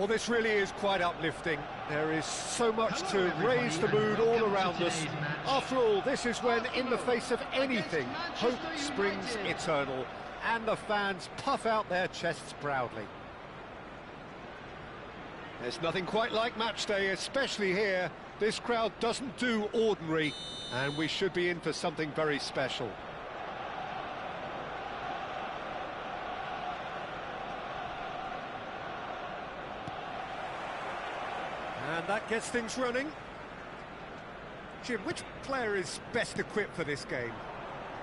Well, this really is quite uplifting. There is so much to raise the mood all around us. After all, this is when, in the face of anything, hope springs eternal, and the fans puff out their chests proudly. There's nothing quite like match day, especially here. This crowd doesn't do ordinary, and we should be in for something very special. And that gets things running. Jim, which player is best equipped for this game?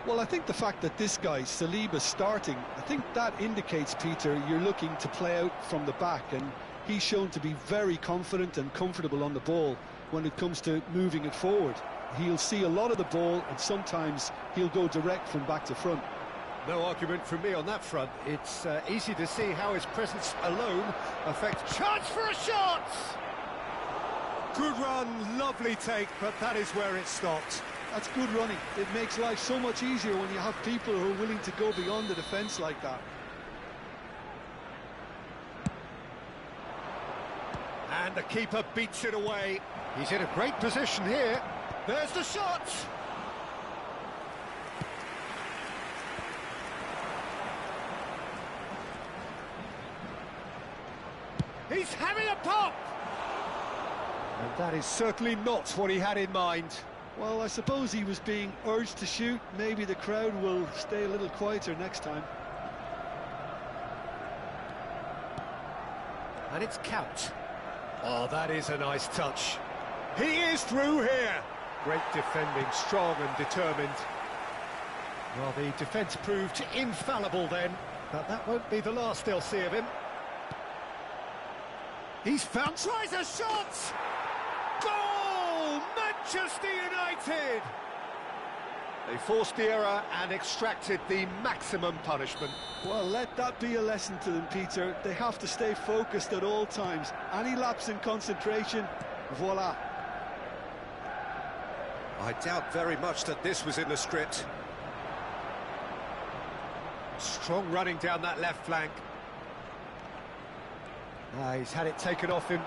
Well, I think the fact that this guy, Saliba's starting, I think that indicates, Peter, you're looking to play out from the back, and he's shown to be very confident and comfortable on the ball when it comes to moving it forward. He'll see a lot of the ball, and sometimes he'll go direct from back to front. No argument from me on that front. It's easy to see how his presence alone affects... Chance for a shot! Good run, lovely take, but that is where it stopped. That's good running. It makes life so much easier when you have people who are willing to go beyond the defence like that. And the keeper beats it away. He's in a great position here. There's the shot! He's having a pop! And that is certainly not what he had in mind. Well, I suppose he was being urged to shoot. Maybe the crowd will stay a little quieter next time. And it's Count. Oh, that is a nice touch. He is through here. Great defending, strong and determined. Well, the defence proved infallible then, but that won't be the last they'll see of him. He's found... Tries a shot! Goal! Manchester United! They forced the error and extracted the maximum punishment. Well, let that be a lesson to them, Peter. They have to stay focused at all times. Any lapse in concentration, voila. I doubt very much that this was in the script. Strong running down that left flank. He's had it taken off him.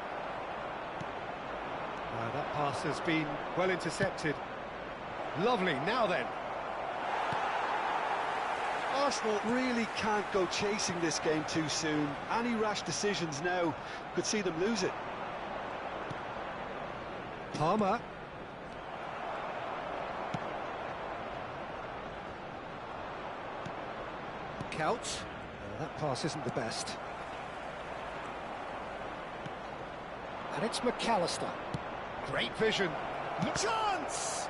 That pass has been well intercepted. Lovely, now then. Arsenal really can't go chasing this game too soon. Any rash decisions now could see them lose it. Palmer. Couch. That pass isn't the best. And it's McAllister. Great vision. Chance!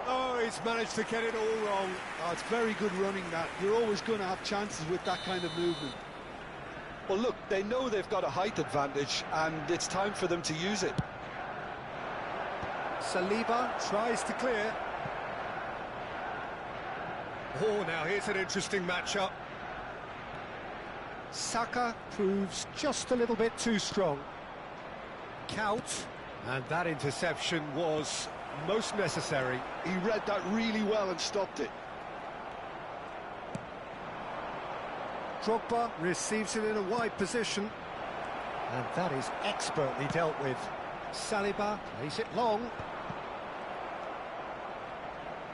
Oh, he's managed to get it all wrong. Oh, it's very good running, that. You're always going to have chances with that kind of movement. Well, look, they know they've got a height advantage, and it's time for them to use it. Saliba tries to clear. Oh, now here's an interesting matchup. Saka proves just a little bit too strong. Count, and that interception was most necessary. He read that really well and stopped it. Drogba receives it in a wide position, and that is expertly dealt with. Saliba plays it long.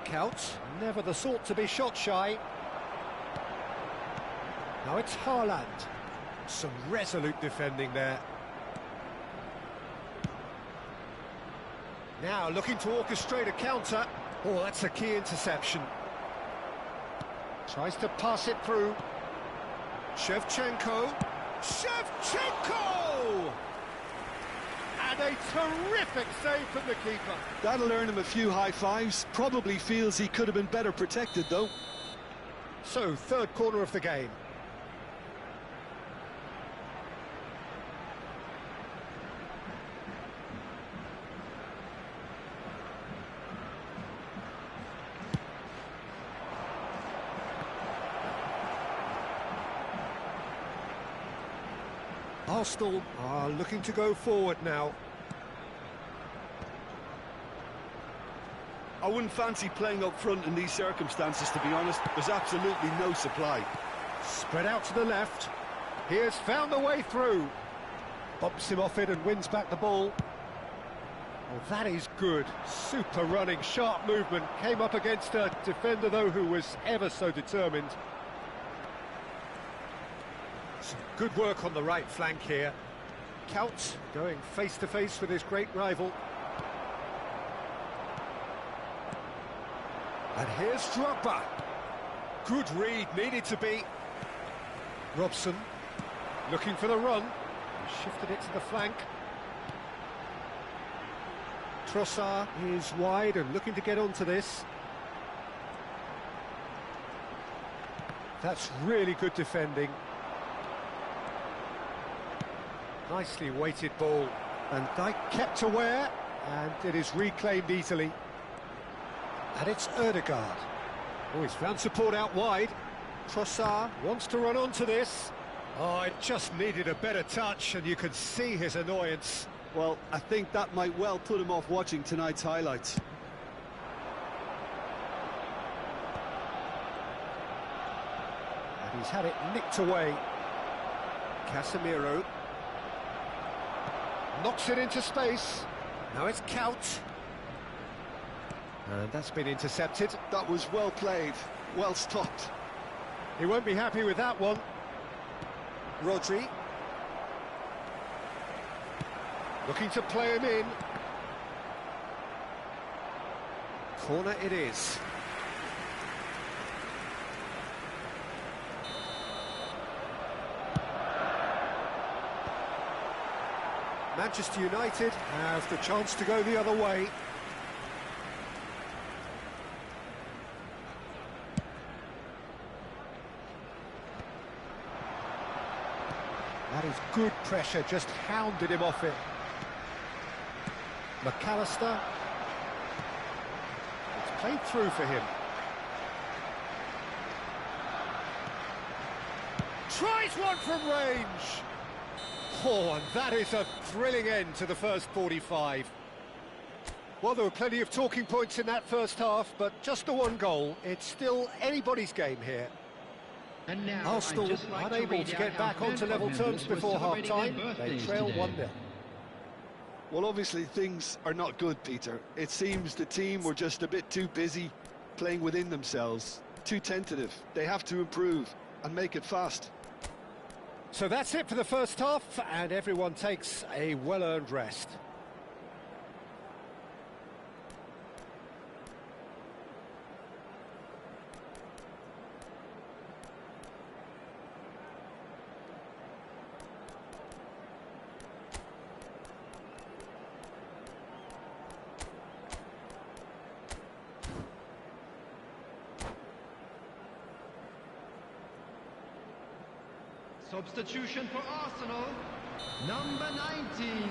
Count, never the sort to be shot shy. Now it's Haaland. Some resolute defending there. Now looking to orchestrate a counter. Oh, that's a key interception. Tries to pass it through. Shevchenko. Shevchenko! And a terrific save from the keeper. That'll earn him a few high fives. Probably feels he could have been better protected, though. So, third corner of the game. Arsenal are looking to go forward now. I wouldn't fancy playing up front in these circumstances, to be honest. There's absolutely no supply. Spread out to the left. He has found the way through. Bumps him off it and wins back the ball. Oh, that is good. Super running, sharp movement. Came up against a defender, though, who was ever so determined. Some good work on the right flank here. Count going face-to-face with his great rival. And here's Drogba. Good read, needed to be. Robson looking for the run. He shifted it to the flank. Trossard is wide and looking to get onto this. That's really good defending. Nicely weighted ball. And Dijk kept aware, and it is reclaimed easily. And it's Ødegaard. Oh, he's found support out wide. Trossard wants to run onto this. Oh, it just needed a better touch, and you could see his annoyance. Well, I think that might well put him off watching tonight's highlights. And he's had it nicked away. Casemiro knocks it into space. Now it's Count. And that's been intercepted. That was well played, well stopped. He won't be happy with that one. Rodri. Looking to play him in. Corner it is. Manchester United have the chance to go the other way. That is good pressure, just hounded him off it. McAllister. It's played through for him. Tries one from range. Oh, and that is a thrilling end to the first 45. Well, there were plenty of talking points in that first half, but just the one goal. It's still anybody's game here. And now, Arsenal unable to get back onto level terms before half-time. They trail 1-0. Well, obviously things are not good, Peter. It seems the team were just a bit too busy playing within themselves, too tentative. They have to improve and make it fast. So that's it for the first half, and everyone takes a well-earned rest. Substitution for Arsenal, number 19.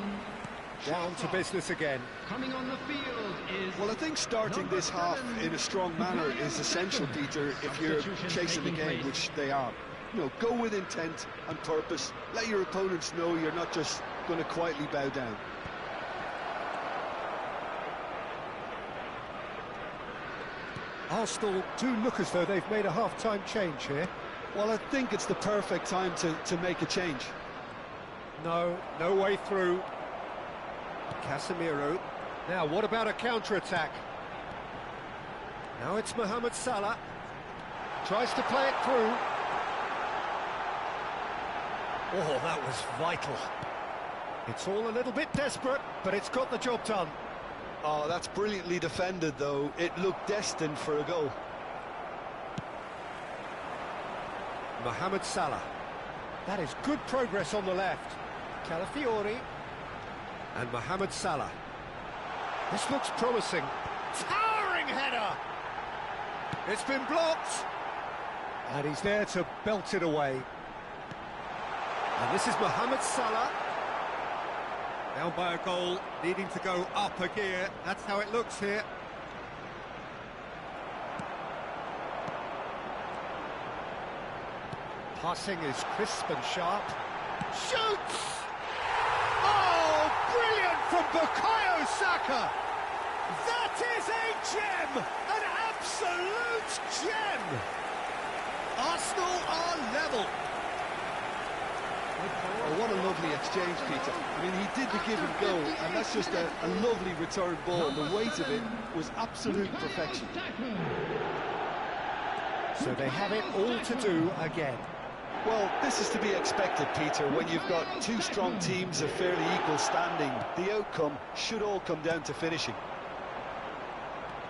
Down to business again. Coming on the field is... Well, I think starting this half in a strong manner is essential, Peter, if you're chasing the game, which they are. You know, go with intent and purpose. Let your opponents know you're not just going to quietly bow down. Arsenal do look as though they've made a half-time change here. Well, I think it's the perfect time to make a change. No way through. Casemiro. Now, what about a counter-attack? Now it's Mohamed Salah. Tries to play it through. Oh, that was vital. It's all a little bit desperate, but it's got the job done. Oh, that's brilliantly defended, though. It looked destined for a goal. Mohamed Salah. That is good progress on the left. Calafiori. And Mohamed Salah. This looks promising. Towering header! It's been blocked. And he's there to belt it away. And this is Mohamed Salah. Down by a goal, needing to go up a gear. That's how it looks here. Passing is crisp and sharp. Shoots! Oh, brilliant from Bukayo Saka! That is a gem! An absolute gem! Arsenal are level. Oh, what a lovely exchange, Peter. I mean, he did the give and go, and that's just a lovely return ball. The weight of it was absolute perfection. So they have it all to do again. Well, this is to be expected, Peter. When you've got two strong teams of fairly equal standing, the outcome should all come down to finishing.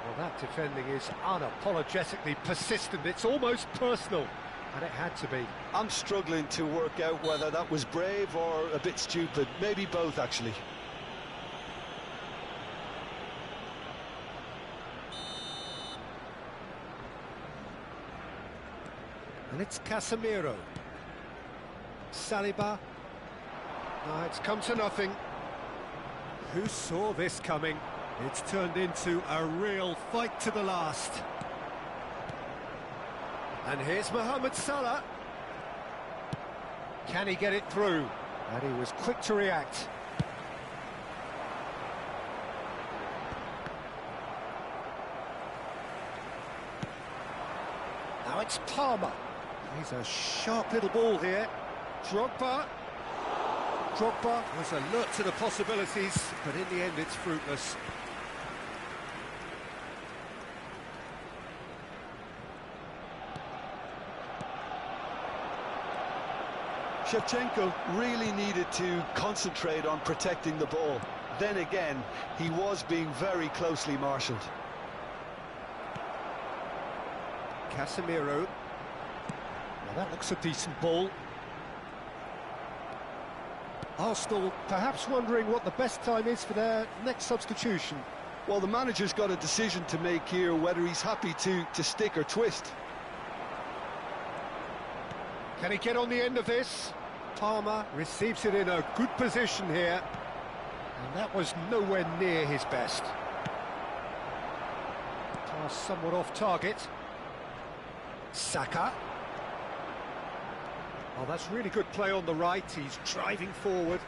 Well, that defending is unapologetically persistent. It's almost personal, and it had to be. I'm struggling to work out whether that was brave or a bit stupid. Maybe both, actually. And it's Casemiro. Saliba. No, it's come to nothing. Who saw this coming? It's turned into a real fight to the last. And here's Mohamed Salah. Can he get it through? And he was quick to react. Now it's Palmer. He's a sharp little ball here. Drogba. Drogba was alert to the possibilities, but in the end it's fruitless. Shevchenko really needed to concentrate on protecting the ball. Then again, he was being very closely marshalled. Casemiro. Well, that looks a decent ball. Arsenal perhaps wondering what the best time is for their next substitution. Well, the manager's got a decision to make here, whether he's happy to stick or twist. Can he get on the end of this? Palmer receives it in a good position here. And that was nowhere near his best. Pass somewhat off target. Saka. Oh, that's really good play on the right. He's driving forward.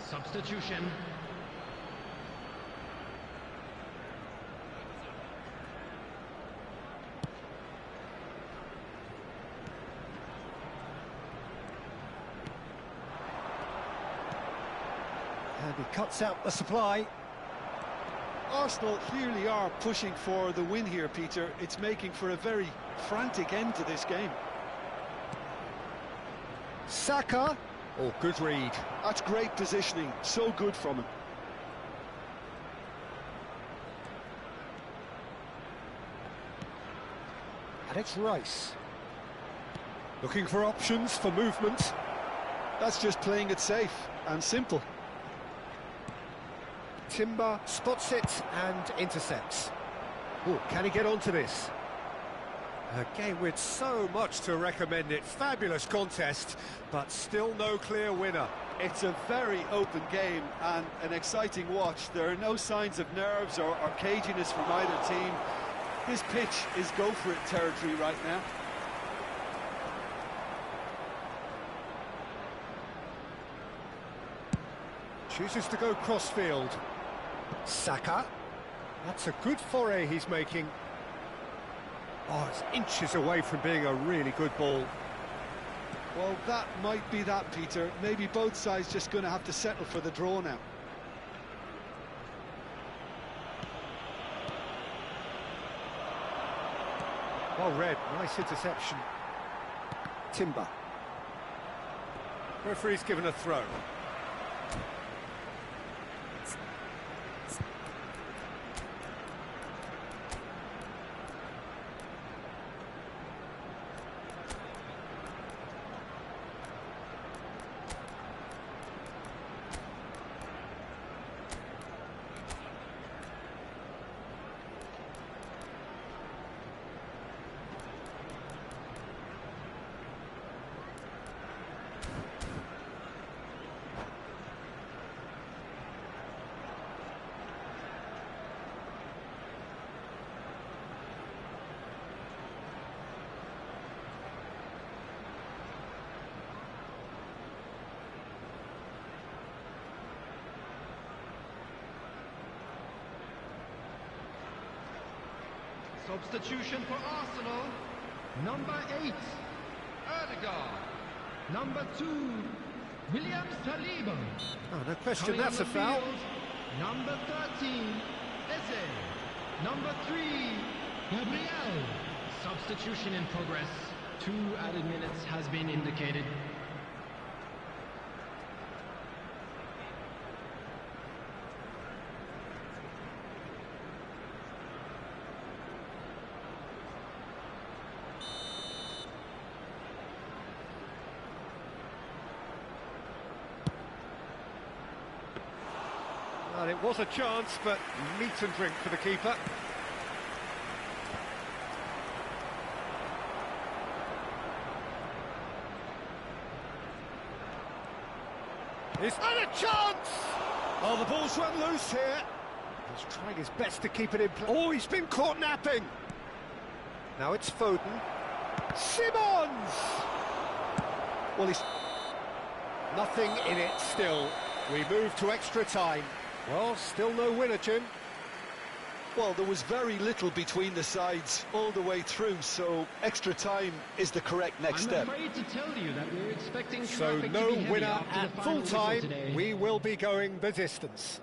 Substitution. And he cuts out the supply. Arsenal clearly are pushing for the win here, Peter. It's making for a very frantic end to this game. Saka. Oh, good read. That's great positioning. So good from him. And it's Rice. Looking for options for movement. That's just playing it safe and simple. Timber spots it and intercepts. Oh, can he get onto this? A game with so much to recommend it. Fabulous contest, but still no clear winner. It's a very open game and an exciting watch. There are no signs of nerves or caginess from either team. This pitch is go-for-it territory right now. Chooses to go cross-field. Saka. That's a good foray he's making. Oh, it's inches away from being a really good ball. Well, that might be that, Peter. Maybe both sides just going to have to settle for the draw now. Well read, nice interception. Timber. Referee's given a throw. Substitution for Arsenal. Number 8, Erdegaard. Number 2, William Saliba. Oh, no question, Coming that's on a the foul. field, number 13, Eze. Number 3, Gabriel. Substitution in progress. 2 added minutes has been indicated. Well, it was a chance, but meat and drink for the keeper. He's had a chance! Oh, the ball's run loose here. He's trying his best to keep it in play. Oh, he's been caught napping. Now it's Foden. Simmons! Well, he's... Nothing in it still. We move to extra time. Well, still no winner, Jim. Well, there was very little between the sides all the way through, so extra time is the correct next step. I'm afraid to tell you that we're expecting So traffic no to be heavy winner after at the full final whistle time. today. We will be going the distance.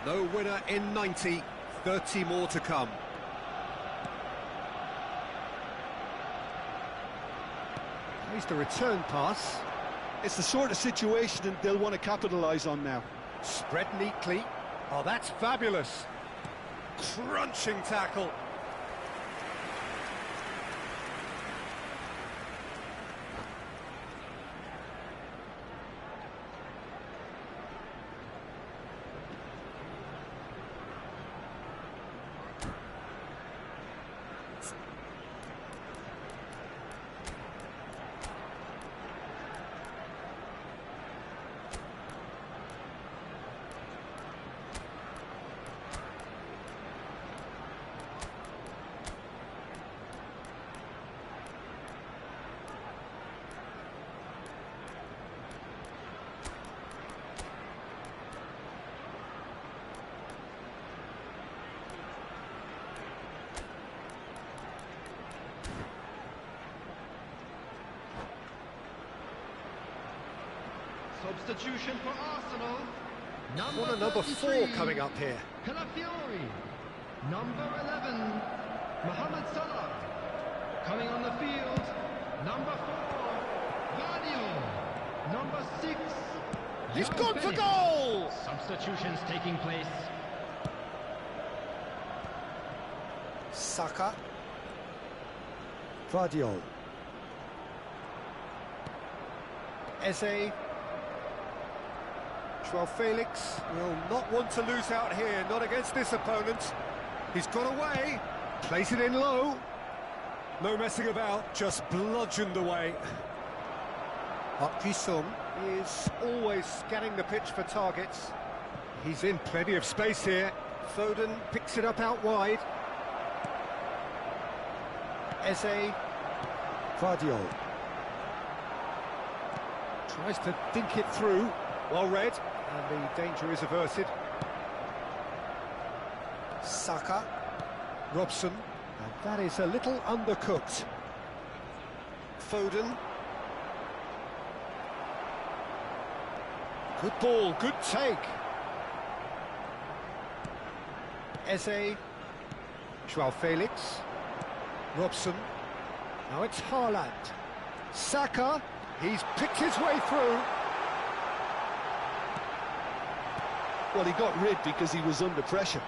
No winner in 90, 30 more to come. Here's the return pass. It's the sort of situation they'll want to capitalise on now. Spread neatly. Oh, that's fabulous. Crunching tackle. Substitution for Arsenal. What a number 4 coming up here. Calafiori. Number 11, Mohamed Salah. Coming on the field, number 4, Guardiola. Number 6, He's João gone for Felix. goal! Substitutions taking place. Saka. Guardiola. Eze. João Felix will not want to lose out here, not against this opponent. He's got away, plays it in low. No messing about, just bludgeoned away. Park Ji-sung is always scanning the pitch for targets. He's in plenty of space here. Foden picks it up out wide. Eze. Guardiola. Tries to dink it through. Well read, and the danger is averted. Saka. Robson. And that is a little undercooked. Foden. Good ball, good take. Eze. João Felix. Robson. Now it's Haaland. Saka. He's picked his way through. Well, he got rid because he was under pressure.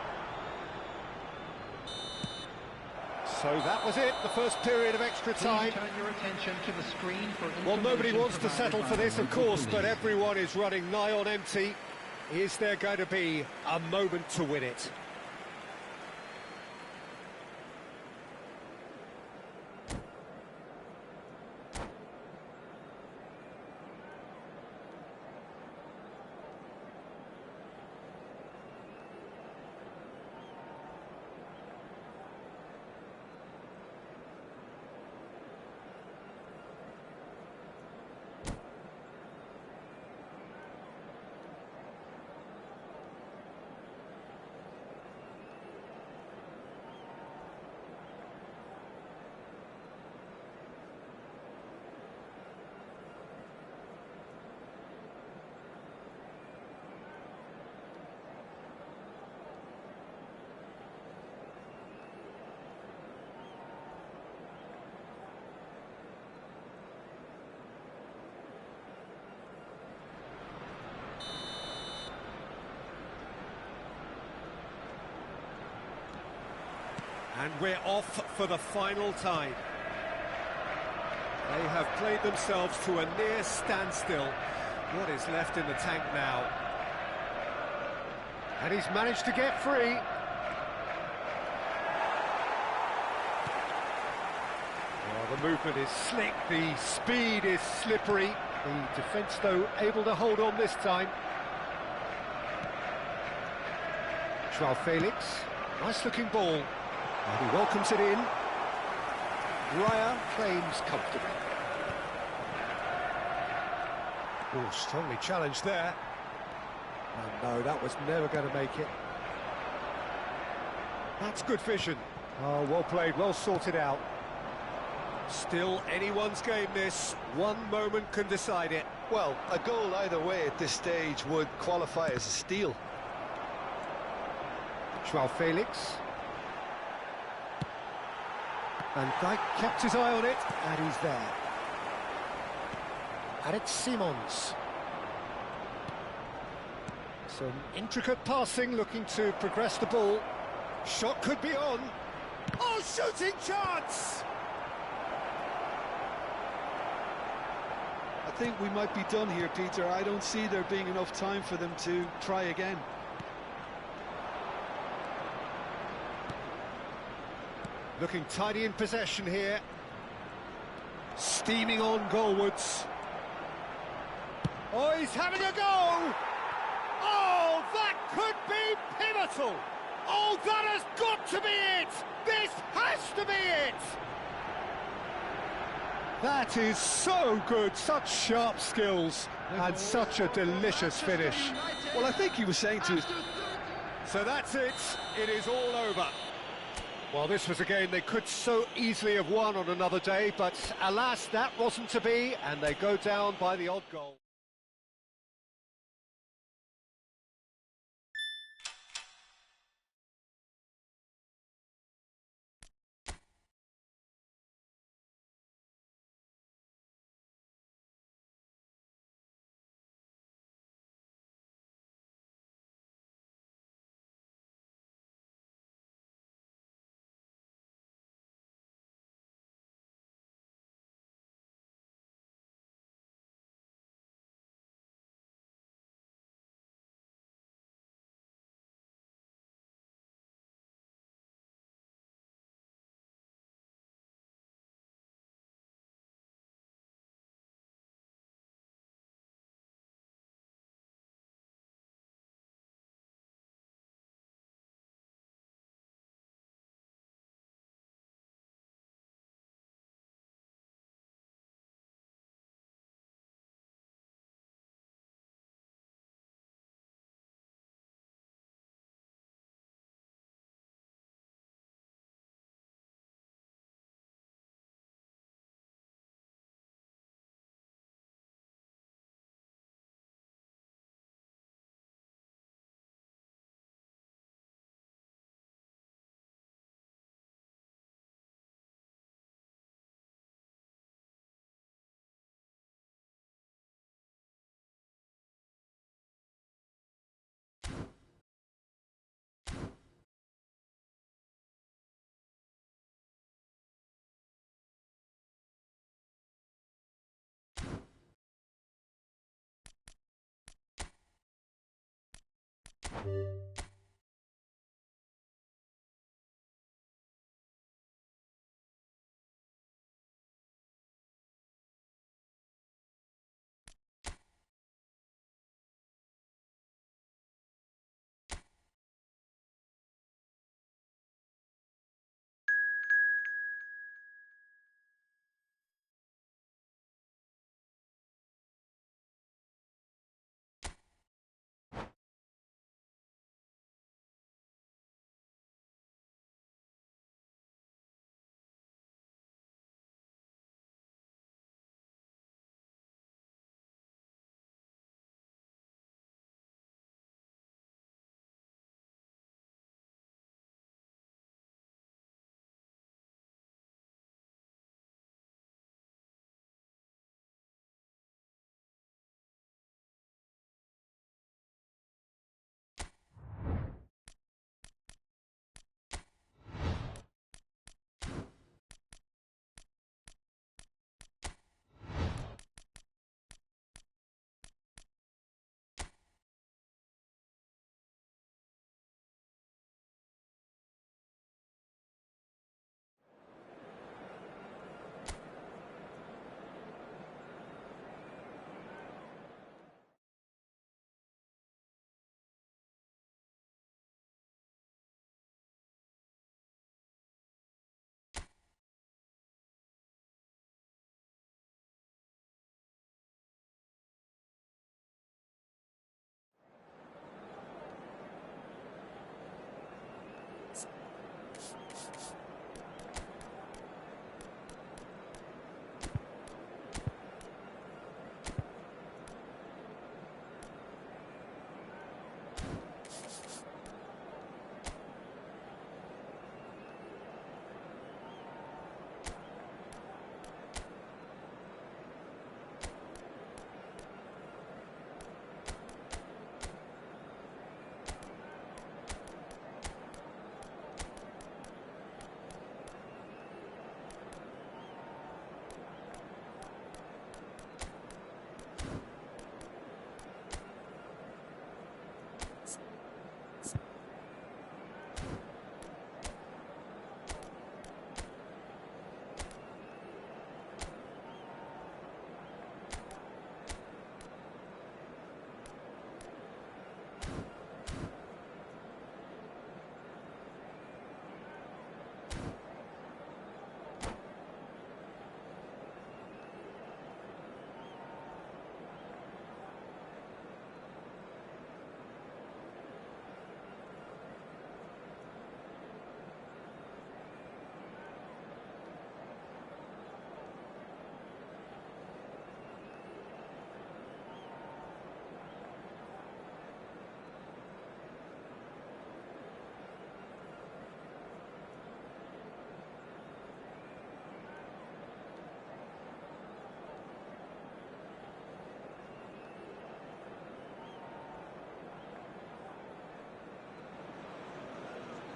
So that was it, the first period of extra time. Please turn your attention to the screen for Well, nobody information wants to settle for provided this, by of course, local but police. everyone is running nigh on empty. Is there going to be a moment to win it? And we're off for the final time. They have played themselves to a near standstill. What is left in the tank now? And he's managed to get free. Well, the movement is slick, the speed is slippery. The defence, though, able to hold on this time. Joao Felix, nice-looking ball. And he welcomes it in. Raya claims comfortably. Oh, strongly challenged there. And no, that was never going to make it. That's good vision. Oh, well played, well sorted out. Still anyone's game this. One moment can decide it. Well, a goal either way at this stage would qualify as a steal. Joao Felix. And Dyke kept his eye on it, and he's there. And it's Simons. Some intricate passing, looking to progress the ball. Shot could be on. Oh, shooting chance! I think we might be done here, Peter. I don't see there being enough time for them to try again. Looking tidy in possession here. Steaming on goalwards. Oh, he's having a go! Oh, that could be pivotal! Oh, that has got to be it! This has to be it! That is so good, such sharp skills, and such a delicious finish. Well, I think he was saying to... So that's it, it is all over. Well, this was a game they could so easily have won on another day, but alas, that wasn't to be, and they go down by the odd goal.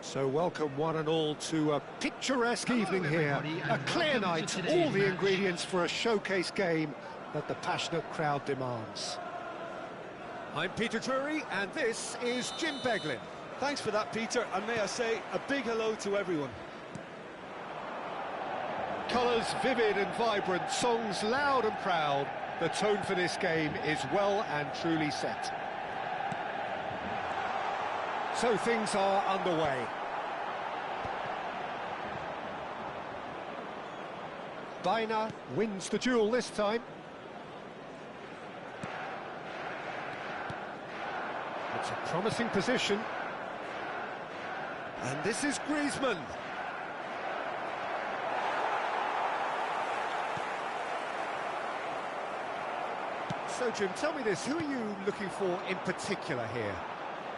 So welcome one and all to a picturesque evening here. A clear night, all the ingredients for a showcase game that the passionate crowd demands. I'm Peter Drury, and this is Jim Beglin. Thanks for that, Peter, and may I say a big hello to everyone. Colours vivid and vibrant, songs loud and proud. The tone for this game is well and truly set. So things are underway. Baina wins the duel this time. It's a promising position. And this is Griezmann. So, Jim, tell me this, who are you looking for in particular here?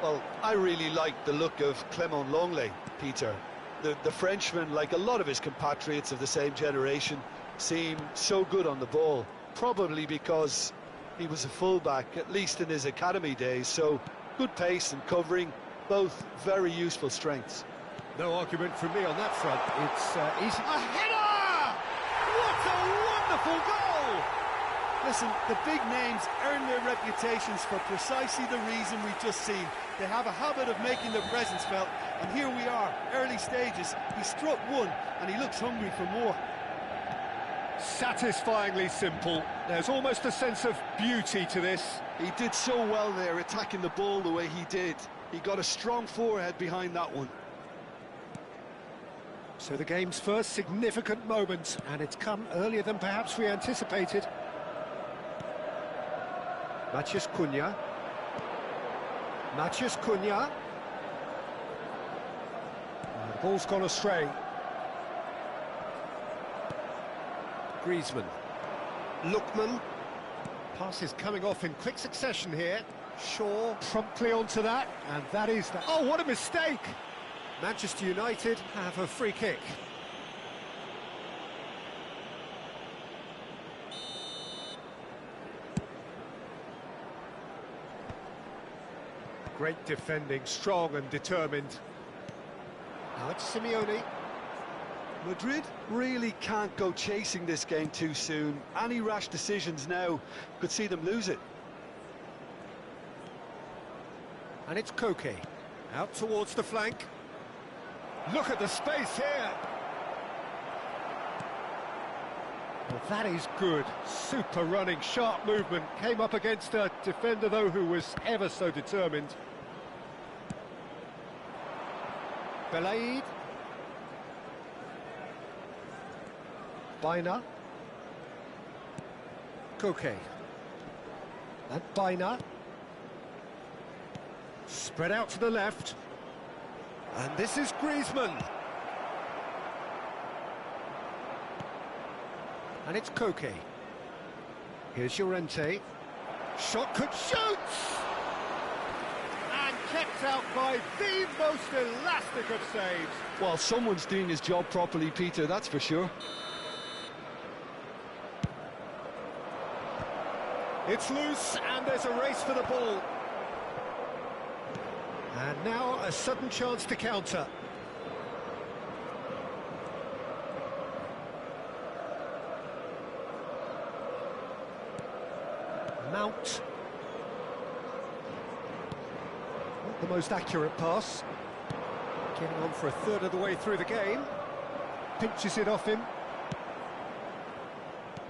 Well, I really like the look of Clement Longley, Peter. The Frenchman, like a lot of his compatriots of the same generation, seemed so good on the ball, probably because he was a fullback, at least in his academy days, so good pace and covering, both very useful strengths. No argument from me on that front. It's easy. A header! What a wonderful goal! Listen, the big names earn their reputations for precisely the reason we've just seen. They have a habit of making their presence felt, and here we are, early stages. He struck one, and he looks hungry for more. Satisfyingly simple. There's almost a sense of beauty to this. He did so well there, attacking the ball the way he did. He got a strong forehead behind that one. So the game's first significant moment, and it's come earlier than perhaps we anticipated. Matheus Cunha. Matheus Cunha. The ball's gone astray. Griezmann. Lookman. Pass is coming off in quick succession here. Shaw promptly onto that, and that is that. Oh, what a mistake! Manchester United have a free kick. Great defending, strong and determined. Now it's Simeone. Madrid really can't go chasing this game too soon. Any rash decisions now could see them lose it. And it's Koke. Out towards the flank. Look at the space here. Well, that is good. Super running, sharp movement. Came up against a defender, though, who was ever so determined. Belaid. Baina. Koke. And Baina. Spread out to the left. And this is Griezmann. And it's Koke. Here's Llorente. Shot could shoot! And kept out by the most elastic of saves. Well, someone's doing his job properly, Peter, that's for sure. It's loose, and there's a race for the ball. And now a sudden chance to counter. Mount. Not the most accurate pass. Getting on for a third of the way through the game. Pinches it off him.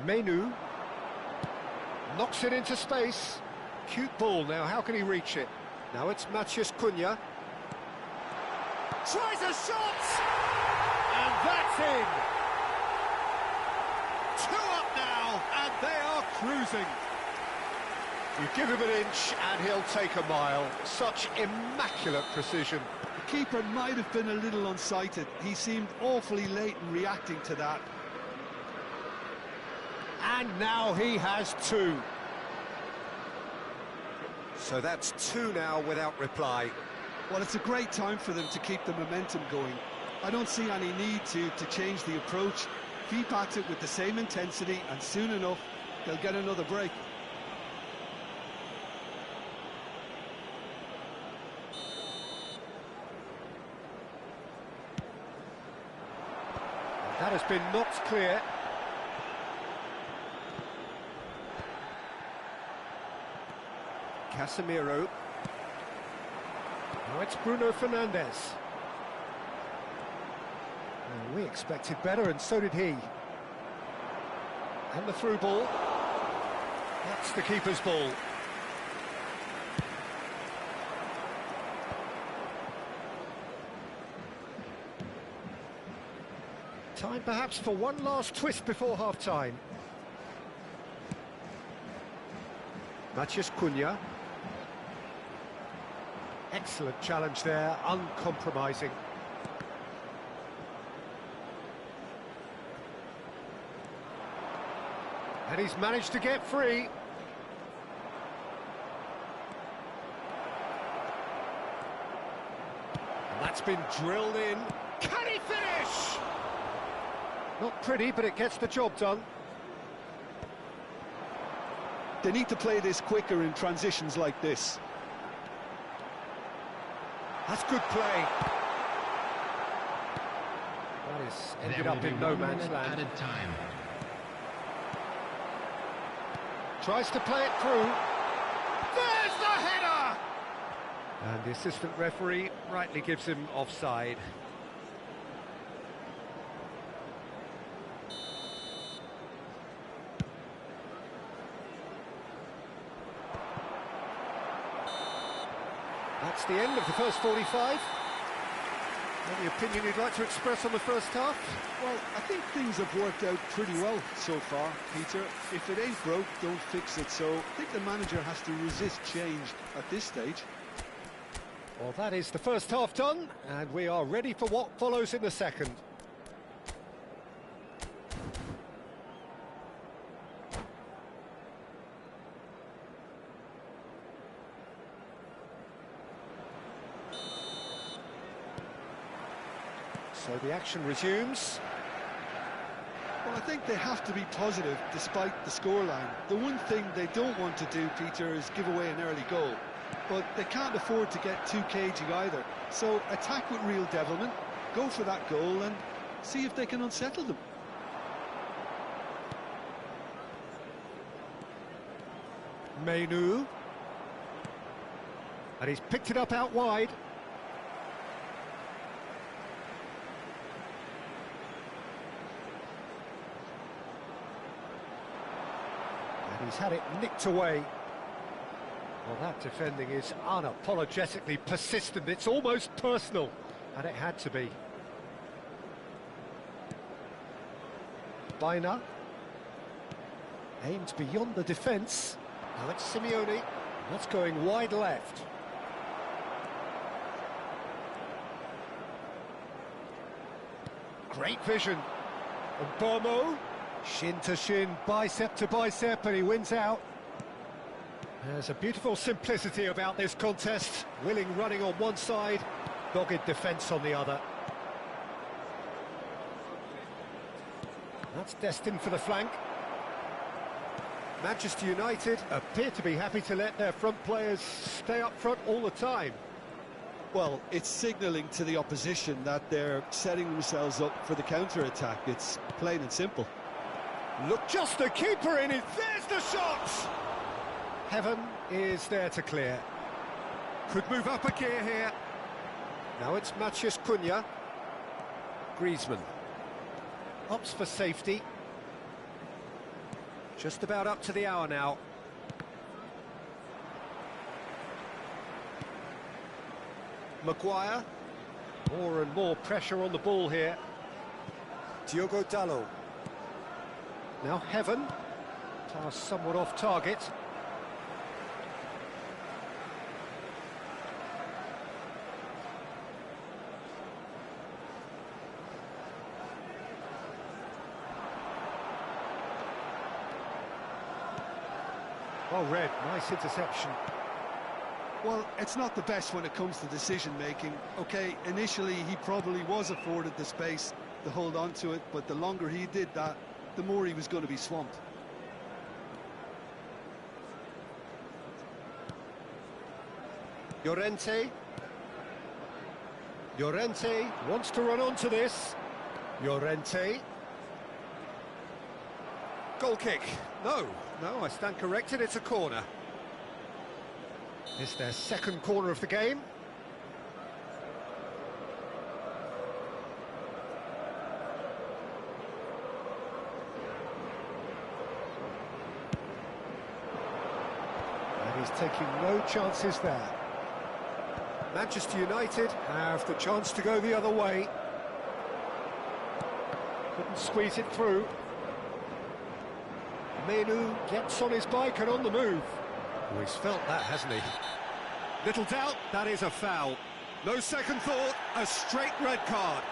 Menu. Knocks it into space. Cute ball now, how can he reach it? Now it's Matheus Cunha. Tries a shot! And that's in! 2 up now, and they are cruising. You give him an inch and he'll take a mile. Such immaculate precision. The keeper might have been a little unsighted. He seemed awfully late in reacting to that. And now he has 2. So that's 2 now without reply. Well, it's a great time for them to keep the momentum going. I don't see any need to change the approach. If he backs it with the same intensity, and soon enough, they'll get another break. That has been knocked clear. Casemiro. Now it's Bruno Fernandes. Well, we expected better, and so did he. And the through ball. That's the keeper's ball. Time perhaps for one last twist before half-time. Matheus Cunha. Excellent challenge there, uncompromising. And he's managed to get free. And that's been drilled in. Can he finish? Not pretty, but it gets the job done. They need to play this quicker in transitions like this. That's good play. That is ended up in no man's land. Added time. Tries to play it through. There's the header! And the assistant referee rightly gives him offside. That's the end of the first 45. Any opinion you'd like to express on the first half? Well, I think things have worked out pretty well so far, Peter. If it ain't broke, don't fix it. So I think the manager has to resist change at this stage. Well, that is the first half done, and we are ready for what follows in the second. So the action resumes. Well, I think they have to be positive despite the scoreline. The one thing they don't want to do, Peter, is give away an early goal. But they can't afford to get too cagey either. So attack with real devilment, go for that goal and see if they can unsettle them. Menu. And he's picked it up out wide. And he's had it nicked away. Well, that defending is unapologetically persistent. It's almost personal, and it had to be. Baina aimed beyond the defence. Now it's Simeone. That's going wide left. Great vision. And Bomo, shin to shin, bicep to bicep, and he wins out. There's a beautiful simplicity about this contest. Willing running on one side, dogged defence on the other. That's destined for the flank. Manchester United appear to be happy to let their front players stay up front all the time. Well, it's signalling to the opposition that they're setting themselves up for the counter-attack. It's plain and simple. Look, just the keeper in it. There's the shot! Heaven is there to clear. Could move up a gear here. Now it's Matheus Cunha. Griezmann. Opts for safety. Just about up to the hour now. Maguire. More and more pressure on the ball here. Diogo Dalot. Now Heaven. Pass somewhat off target. Well read, nice interception. Well, it's not the best when it comes to decision-making. OK, initially he probably was afforded the space to hold on to it, but the longer he did that, the more he was going to be swamped. Llorente. Llorente wants to run onto this. Llorente. Goal kick. No, I stand corrected, it's a corner. It's their second corner of the game. And he's taking no chances there. Manchester United have the chance to go the other way. Couldn't squeeze it through. Menu gets on his bike and on the move. Oh, he's felt that, hasn't he? Little doubt, that is a foul. No second thought, a straight red card.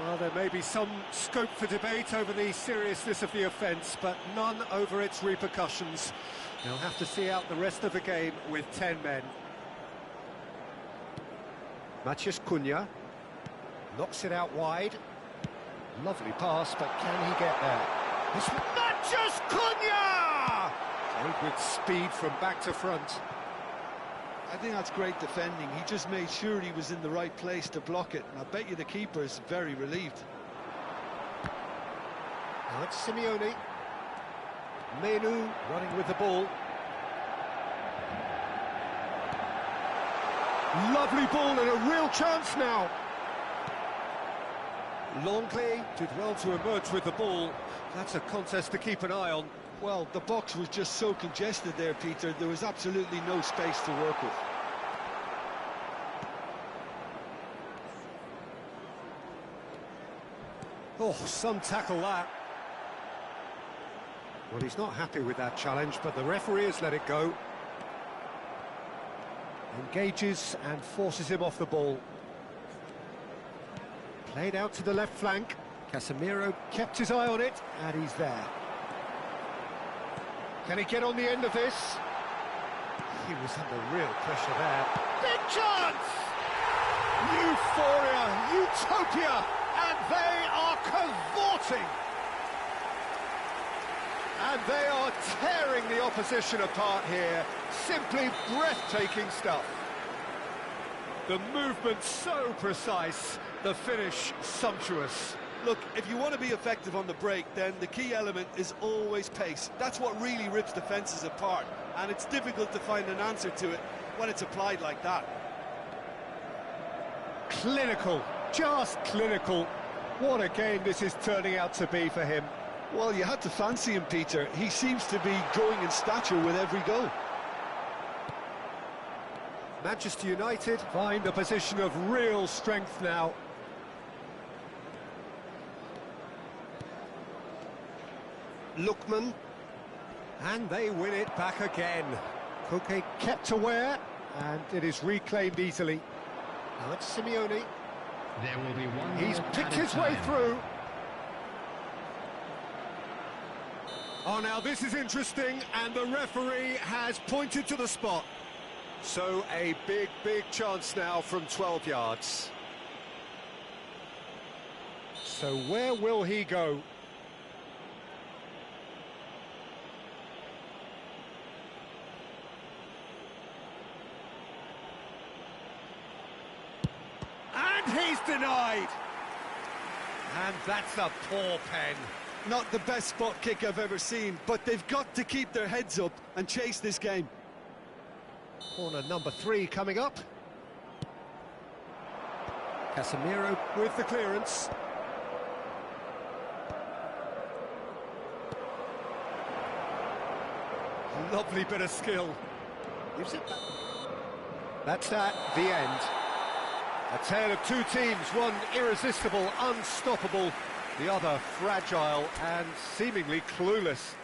Well, there may be some scope for debate over the seriousness of the offence, but none over its repercussions. They'll have to see out the rest of the game with 10 men. Matheus Cunha knocks it out wide. Lovely pass, but can he get there? It's Matheus Cunha! Played with speed from back to front. I think that's great defending. He just made sure he was in the right place to block it, and I bet you the keeper is very relieved. Now it's Simeone. Menu running with the ball. Lovely ball and a real chance now. Longley did well to emerge with the ball. That's a contest to keep an eye on. Well, the box was just so congested there, Peter. There was absolutely no space to work with. Oh, some tackle that. Well, he's not happy with that challenge, but the referee has let it go. Engages and forces him off the ball. Played out to the left flank. Casemiro kept his eye on it, and he's there. Can he get on the end of this? He was under real pressure there. Big chance! Euphoria, utopia, and they are cavorting! And they are tearing the opposition apart here. Simply breathtaking stuff. The movement so precise, the finish sumptuous. Look, if you want to be effective on the break, then the key element is always pace. That's what really rips defences apart, and it's difficult to find an answer to it when it's applied like that. Clinical, just clinical. What a game this is turning out to be for him. Well, you had to fancy him, Peter. He seems to be growing in stature with every goal. Manchester United find a position of real strength now. Lookman, and they win it back again. Koke kept aware, and it is reclaimed easily. Now it's Simeone. There will be one. He's more picked added his way time. through. Oh, now this is interesting, and the referee has pointed to the spot. So a big, big chance now from 12 yards. So where will he go? And he's denied. And that's a poor pen. Not the best spot kick I've ever seen, but they've got to keep their heads up and chase this game. Corner number 3 coming up. Casemiro with the clearance. Lovely bit of skill. Gives it back. That's that, the end. A tale of two teams, one irresistible, unstoppable, the other fragile and seemingly clueless.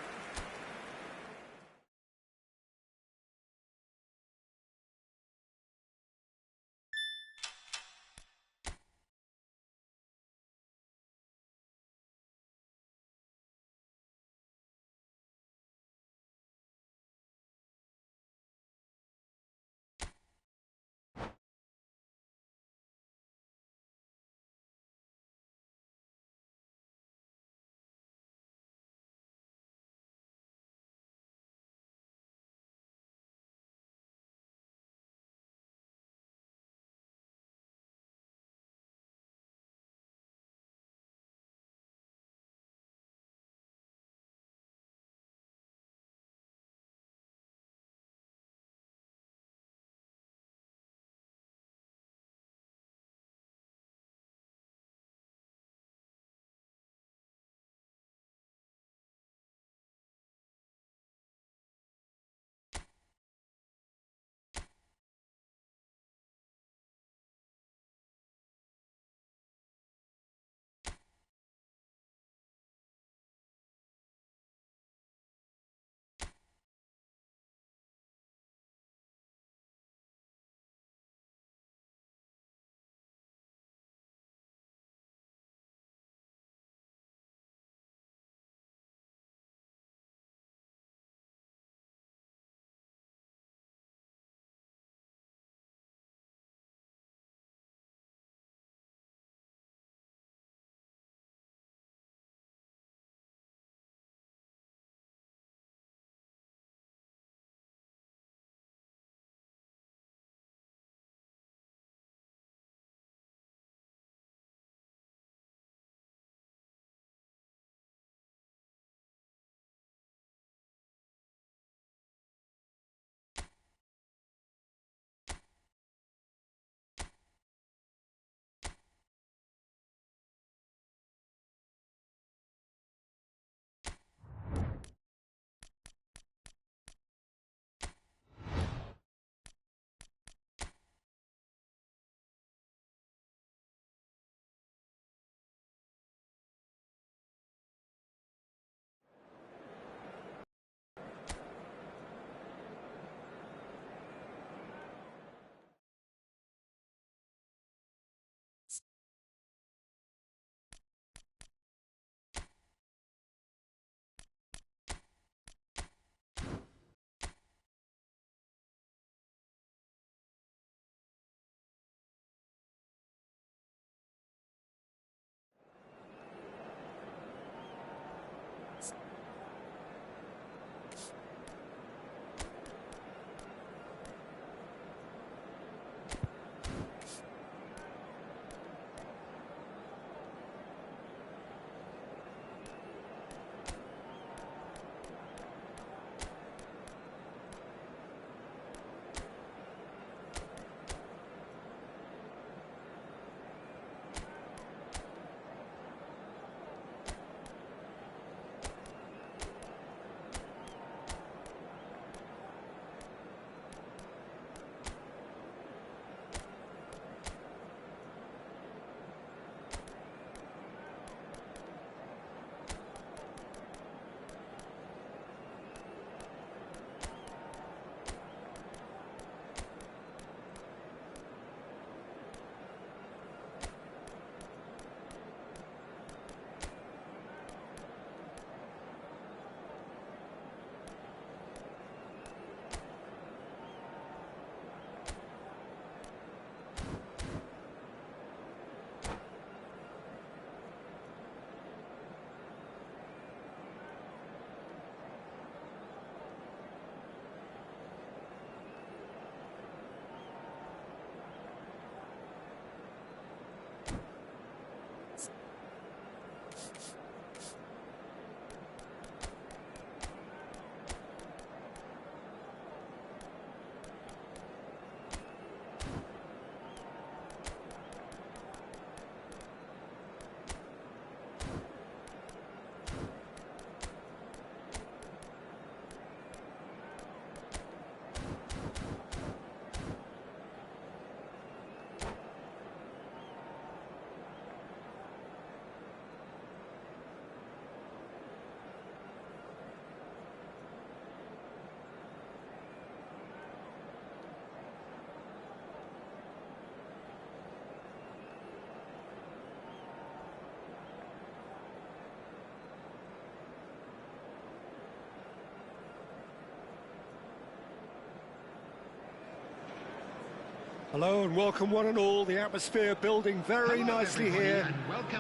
Hello and welcome one and all. The atmosphere building very nicely here.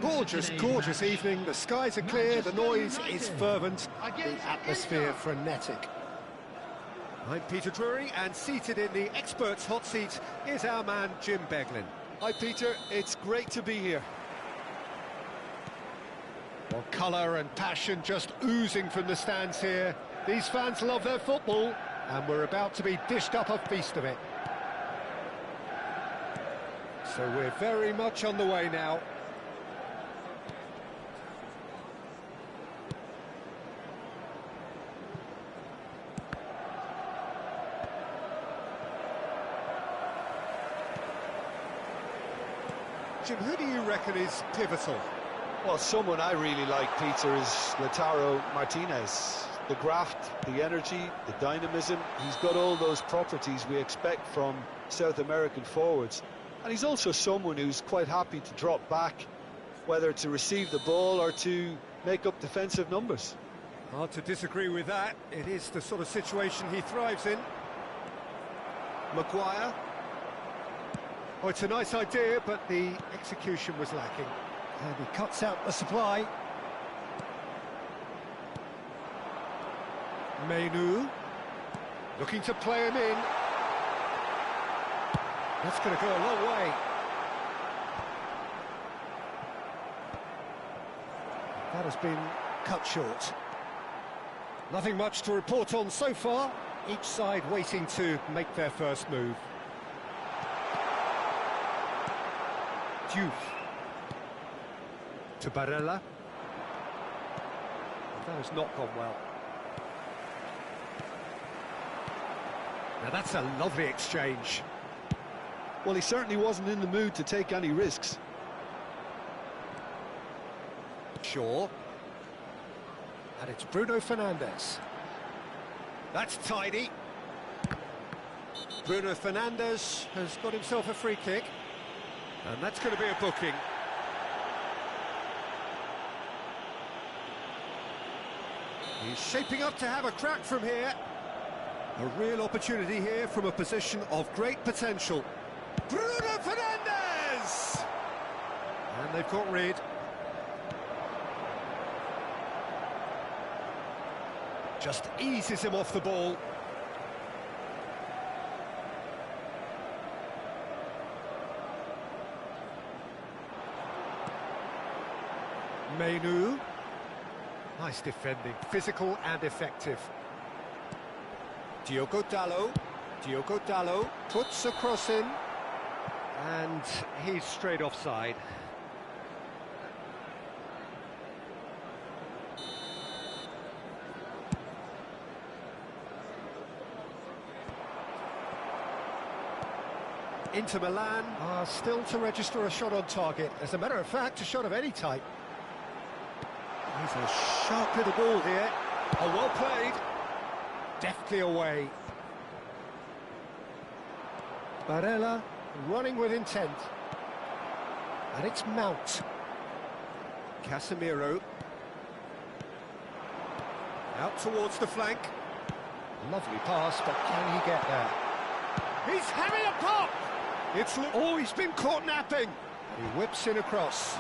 Gorgeous, gorgeous evening. The skies are clear, the noise is fervent, the atmosphere frenetic. I'm Peter Drury, and seated in the experts' hot seat is our man Jim Beglin. Hi Peter, it's great to be here. Well, colour and passion just oozing from the stands here. These fans love their football, and we're about to be dished up a feast of it. So we're very much on the way now. Jim, who do you reckon is pivotal? Well, someone I really like, Peter, is Lautaro Martinez. The graft, the energy, the dynamism, he's got all those properties we expect from South American forwards. And he's also someone who's quite happy to drop back, whether to receive the ball or to make up defensive numbers. Hard to disagree with that. It is the sort of situation he thrives in. Maguire. Oh, it's a nice idea, but the execution was lacking. And he cuts out the supply. Menu, looking to play him in. That's going to go a long way. That has been cut short. Nothing much to report on so far. Each side waiting to make their first move. Diouf. To Barella. That has not gone well. Now that's a lovely exchange. Well, he certainly wasn't in the mood to take any risks. Shaw. And it's Bruno Fernandes. That's tidy. Bruno Fernandes has got himself a free kick. And that's going to be a booking. He's shaping up to have a crack from here. A real opportunity here from a position of great potential. Bruno Fernandes! And they've got rid. Just eases him off the ball. Menu. Nice defending, physical and effective. Diogo Dalot puts a cross in. And he's straight offside. Inter Milan are still to register a shot on target. As a matter of fact, a shot of any type. He's a sharp little ball here. Oh, well played. Deftly away. Barella running with intent. And it's Mount. Casemiro. Out towards the flank. Lovely pass, but can he get there? He's having a pop! Oh, he's been caught napping. He whips in across.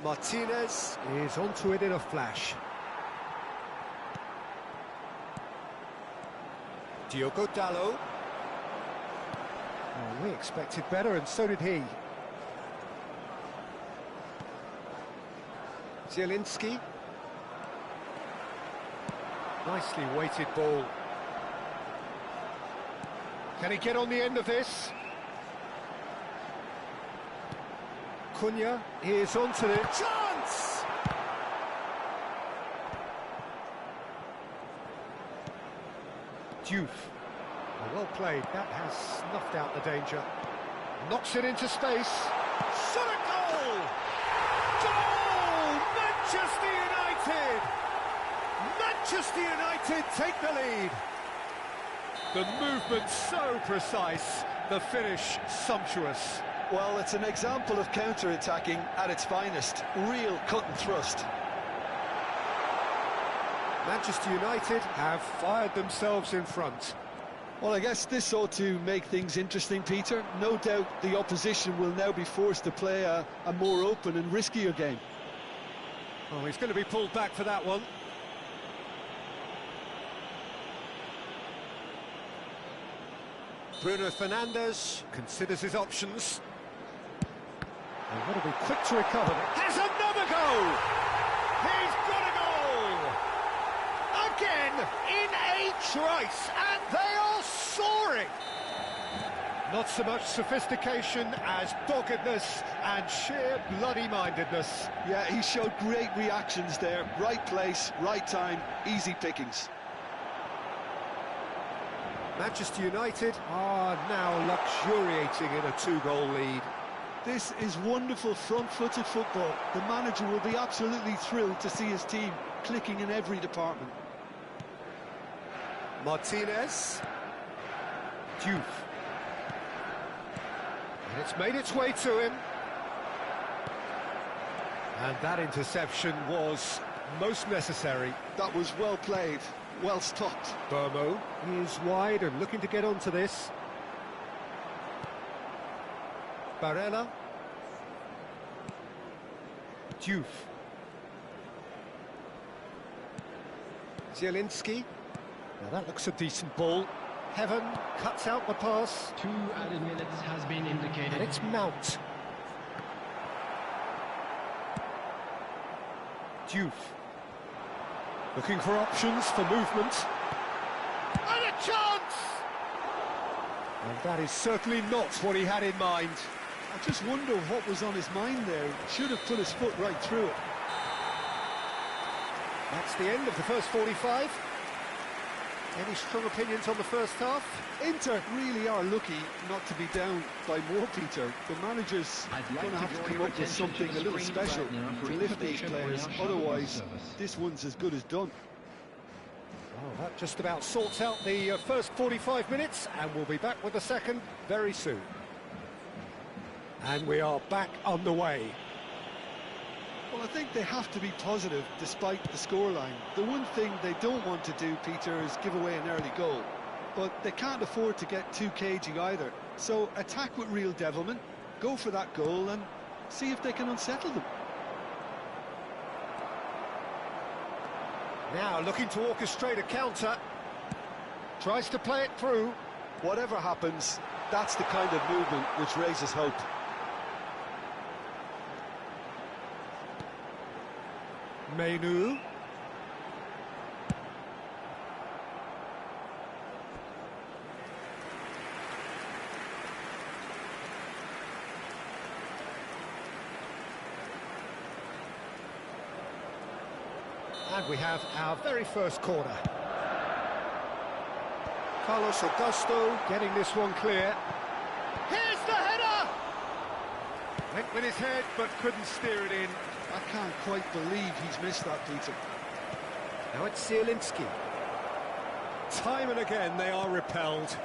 Martinez is onto it in a flash. Diogo Dalot. Oh, we expected better, and so did he. Zielinski. Nicely weighted ball. Can he get on the end of this? Cunha is onto the chance! Diouf. Oh, well played, that has snuffed out the danger. Knocks it into space. Shot a goal! Goal! Manchester United! Manchester United take the lead. The movement so precise, the finish sumptuous. Well, it's an example of counter-attacking at its finest. Real cut and thrust. Manchester United have fired themselves in front. Well, I guess this ought to make things interesting, Peter. No doubt the opposition will now be forced to play a more open and riskier game. Oh, he's going to be pulled back for that one. Bruno Fernandes considers his options. And what a be quick to recover. Has another goal! He's got a goal! Again, in a trice, and they are soaring! Not so much sophistication as doggedness and sheer bloody-mindedness. Yeah, he showed great reactions there. Right place, right time, easy pickings. Manchester United are now luxuriating in a 2-goal lead. This is wonderful front-footed football. The manager will be absolutely thrilled to see his team clicking in every department. Martinez. Diouf. And it's made its way to him. And that interception was most necessary. That was well played, well stopped. Burmo is wide and looking to get onto this. Barella. Diouf. Zielinski. Now that looks a decent ball. Heaven cuts out the pass. 2 added minutes has been indicated. And it's Mount. Diouf. Looking for options for movement. And a chance! And that is certainly not what he had in mind. I just wonder what was on his mind there. Should have put his foot right through it. That's the end of the first 45. Any strong opinions on the first half? Inter really are lucky not to be down by more, Peter. The manager's going to have to come up with something a little special to lift these players. Otherwise, this one's as good as done. Well, that just about sorts out the first 45 minutes, and we'll be back with the second very soon. And we are back underway. Well, I think they have to be positive despite the scoreline. The one thing they don't want to do, Peter, is give away an early goal. But they can't afford to get too cagey either. So attack with real devilment, go for that goal and see if they can unsettle them. Now looking to orchestrate a counter. Tries to play it through. Whatever happens, that's the kind of movement which raises hope. Menu. And we have our very first corner. Carlos Augusto getting this one clear. Here's the header! Went with his head, but couldn't steer it in. I can't quite believe he's missed that, Peter. Now it's Zielinski. Time and again they are repelled.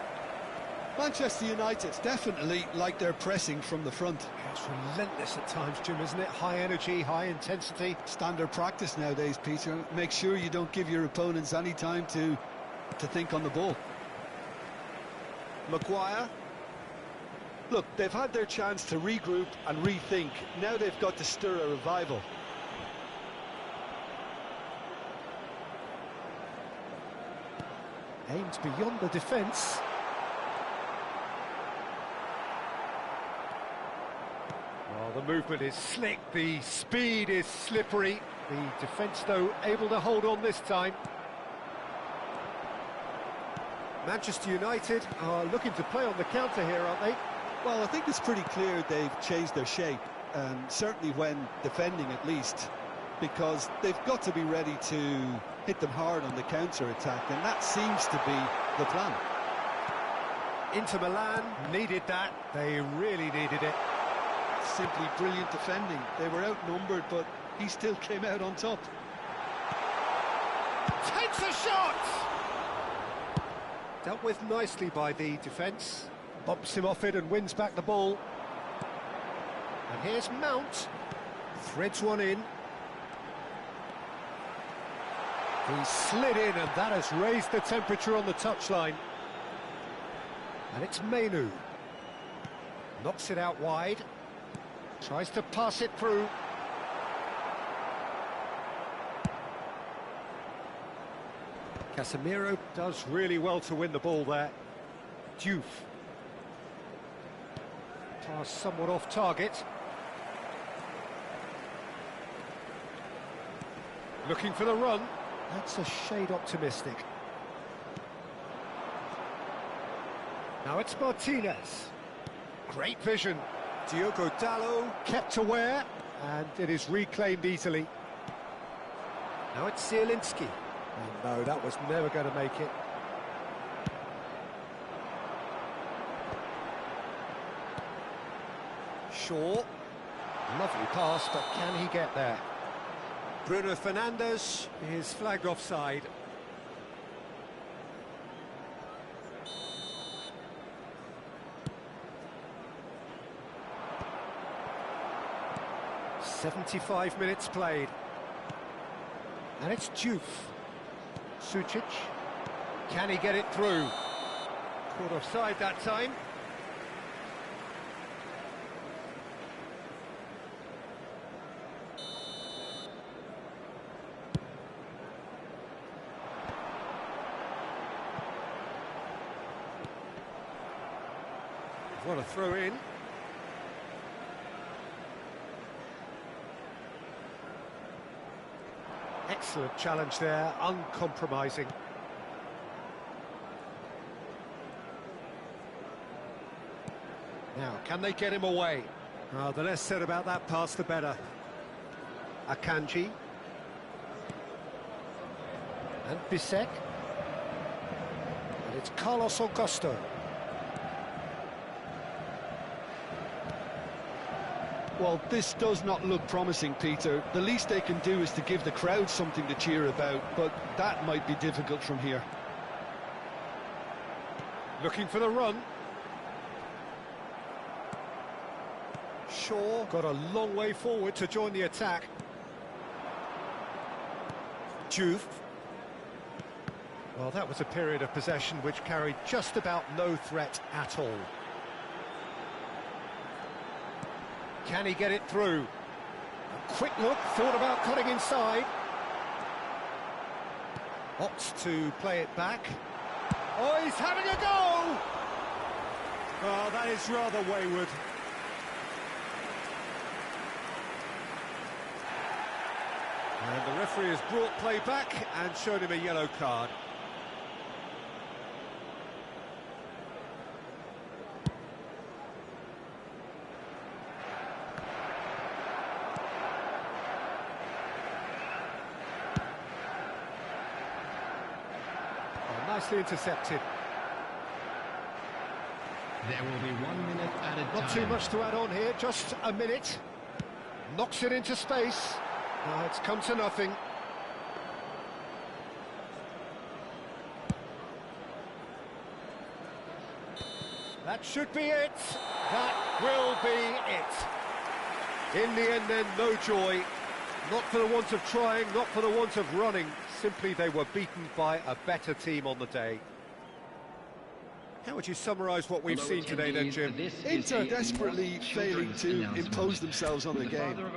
Manchester United definitely like their pressing from the front. It's relentless at times, Jim, isn't it? High energy, high intensity. Standard practice nowadays, Peter. Make sure you don't give your opponents any time to think on the ball. Maguire. Look, they've had their chance to regroup and rethink. Now they've got to stir a revival. Aims beyond the defence. Well, the movement is slick, the speed is slippery. The defence, though, able to hold on this time. Manchester United are looking to play on the counter here, aren't they? Well, I think it's pretty clear they've changed their shape, certainly when defending at least, because they've got to be ready to hit them hard on the counter-attack, and that seems to be the plan. Inter Milan needed that. They really needed it. Simply brilliant defending. They were outnumbered, but he still came out on top. Takes a shot! Dealt with nicely by the defence. Bumps him off it and wins back the ball. And here's Mount. Threads one in. He slid in, and that has raised the temperature on the touchline. And it's Mainu. Knocks it out wide. Tries to pass it through. Casemiro does really well to win the ball there. Diouf. Pass somewhat off target. Looking for the run. That's a shade optimistic. Now it's Martinez. Great vision. Diogo Dalot kept aware, and it is reclaimed easily. Now it's Zielinski. And no, that was never going to make it. Shaw. Lovely pass, but can he get there? Bruno Fernandes is flagged offside. "75 minutes played. And it's Diouf. Sucic. Can he get it through? Caught offside that time. What a throw in. Excellent challenge there, uncompromising. Now, can they get him away? Oh, the less said about that pass, the better. Akanji. And Bisek. And it's Carlos Augusto. Well, this does not look promising, Peter. The least they can do is to give the crowd something to cheer about, but that might be difficult from here. Looking for the run. Shaw got a long way forward to join the attack. Diouf. Well, that was a period of possession which carried just about no threat at all. Can he get it through? A quick look, thought about cutting inside. Opts to play it back. Oh, he's having a go! Oh, that is rather wayward. And the referee has brought play back and shown him a yellow card. Nicely intercepted. There will be 1 minute added time. Not too much to add on here, just a minute. Knocks it into space. It's come to nothing. That should be it. That will be it. In the end then, no joy. Not for the want of trying, not for the want of running. Simply they were beaten by a better team on the day. How would you summarise what we've seen today then, Jim? Inter desperately failing to impose themselves on the game.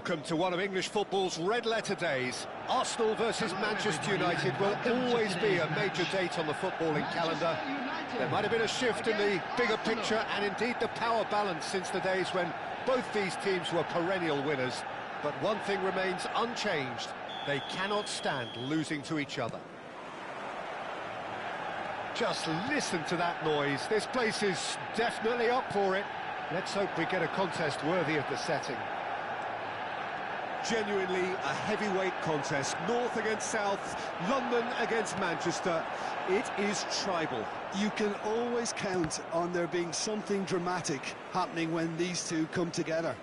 Welcome to one of English football's red-letter days. Arsenal versus Manchester United will always be a major date on the footballing calendar. There might have been a shift in the bigger picture and indeed the power balance since the days when both these teams were perennial winners. But one thing remains unchanged. They cannot stand losing to each other. Just listen to that noise. This place is definitely up for it. Let's hope we get a contest worthy of the setting. Genuinely a heavyweight contest. North against South, London against Manchester. It is tribal. You can always count on there being something dramatic happening when these two come together.